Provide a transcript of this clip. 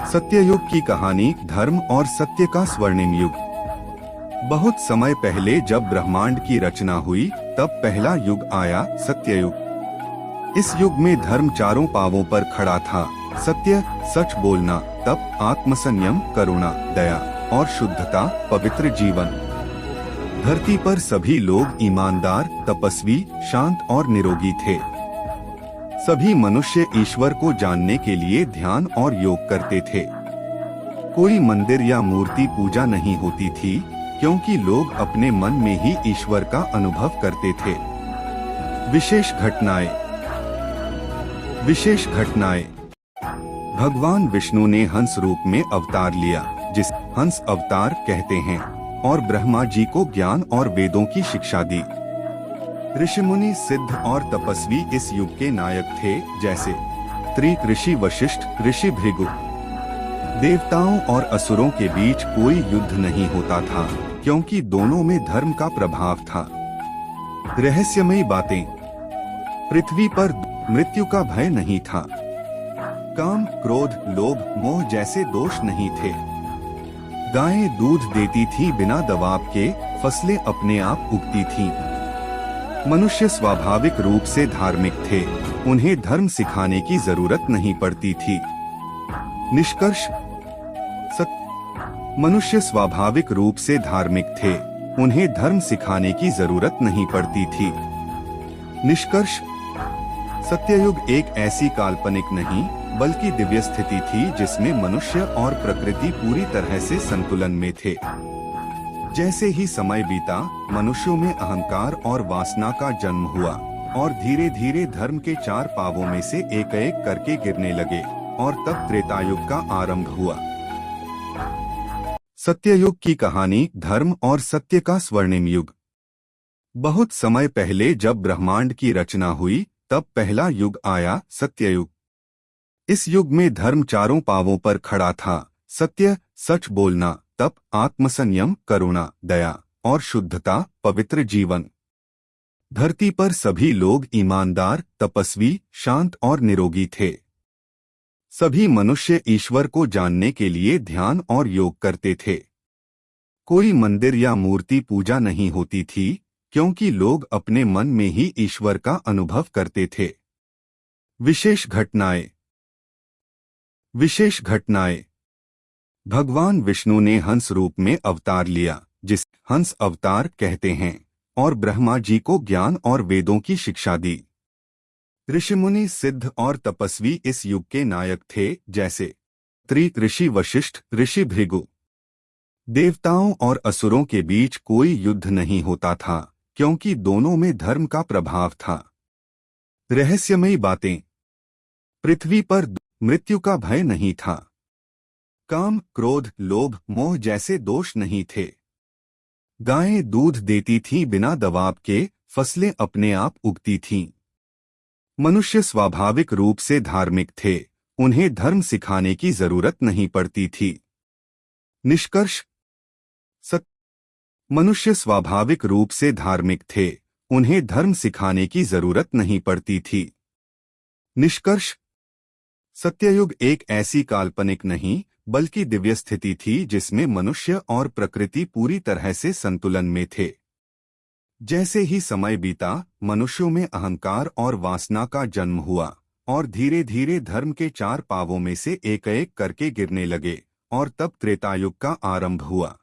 सत्ययुग की कहानी, धर्म और सत्य का स्वर्णिम युग। बहुत समय पहले जब ब्रह्मांड की रचना हुई, तब पहला युग आया, सत्ययुग। इस युग में धर्म चारों पांवों पर खड़ा था। सत्य, सच बोलना, तप, आत्मसंयम, करुणा, दया और शुद्धता, पवित्र जीवन। धरती पर सभी लोग ईमानदार, तपस्वी, शांत और निरोगी थे। सभी मनुष्य ईश्वर को जानने के लिए ध्यान और योग करते थे। कोई मंदिर या मूर्ति पूजा नहीं होती थी, क्योंकि लोग अपने मन में ही ईश्वर का अनुभव करते थे। विशेष घटनाएं। भगवान विष्णु ने हंस रूप में अवतार लिया, जिस हंस अवतार कहते हैं, और ब्रह्मा जी को ज्ञान और वेदों की शिक्षा दी। ऋषिमुनि, सिद्ध और तपस्वी इस युग के नायक थे, जैसे त्रिक ऋषि वशिष्ठ, ऋषि भृगु। देवताओं और असुरों के बीच कोई युद्ध नहीं होता था, क्योंकि दोनों में धर्म का प्रभाव था। रहस्यमयी बातें। पृथ्वी पर मृत्यु का भय नहीं था। काम, क्रोध, लोभ, मोह जैसे दोष नहीं थे। गायें दूध देती थीं बिना दबाव के, फसलें अपने आप उगती थीं। मनुष्य स्वाभाविक रूप से धार्मिक थे, उन्हें धर्म सिखाने की जरूरत नहीं पड़ती थी। निष्कर्ष, मनुष्य स्वाभाविक रूप से धार्मिक थे, उन्हें धर्म सिखाने की जरूरत नहीं पड़ती थी। निष्कर्ष, सत्ययुग एक ऐसी काल्पनिक नहीं, बल्कि दिव्य स्थिति थी जिसमें मनुष्य और प्रकृति पूरी तरह से संतुलन में थे। जैसे ही समय बीता, मनुष्यों में अहंकार और वासना का जन्म हुआ, और धीरे धीरे धर्म के चार पावों में से एक एक करके गिरने लगे, और तब त्रेतायुग का आरंभ हुआ। सत्ययुग की कहानी, धर्म और सत्य का स्वर्णिम युग। बहुत समय पहले जब ब्रह्मांड की रचना हुई, तब पहला युग आया, सत्ययुग। इस युग में धर्म चारों पांवों पर खड़ा था। सत्य, सच बोलना, तप, आत्मसंयम, करुणा, दया और शुद्धता, पवित्र जीवन। धरती पर सभी लोग ईमानदार, तपस्वी, शांत और निरोगी थे। सभी मनुष्य ईश्वर को जानने के लिए ध्यान और योग करते थे। कोई मंदिर या मूर्ति पूजा नहीं होती थी, क्योंकि लोग अपने मन में ही ईश्वर का अनुभव करते थे। विशेष घटनाएं। भगवान विष्णु ने हंस रूप में अवतार लिया, जिस हंस अवतार कहते हैं, और ब्रह्मा जी को ज्ञान और वेदों की शिक्षा दी। ऋषिमुनि, सिद्ध और तपस्वी इस युग के नायक थे, जैसे त्रिक ऋषि वशिष्ठ, ऋषि भृगु। देवताओं और असुरों के बीच कोई युद्ध नहीं होता था, क्योंकि दोनों में धर्म का प्रभाव था। रहस्यमयी बातें। पृथ्वी पर मृत्यु का भय नहीं था। काम, क्रोध, लोभ, मोह जैसे दोष नहीं थे। गायें दूध देती थीं बिना दबाव के, फसलें अपने आप उगती थीं। मनुष्य स्वाभाविक रूप से धार्मिक थे, उन्हें धर्म सिखाने की जरूरत नहीं पड़ती थी। निष्कर्ष, मनुष्य स्वाभाविक रूप से धार्मिक थे, उन्हें धर्म सिखाने की जरूरत नहीं पड़ती थी। निष्कर्ष, सत्ययुग एक ऐसी काल्पनिक नहीं, बल्कि दिव्य स्थिति थी जिसमें मनुष्य और प्रकृति पूरी तरह से संतुलन में थे। जैसे ही समय बीता, मनुष्यों में अहंकार और वासना का जन्म हुआ, और धीरे धीरे धर्म के चार पावों में से एक एक करके गिरने लगे, और तब त्रेतायुग का आरंभ हुआ।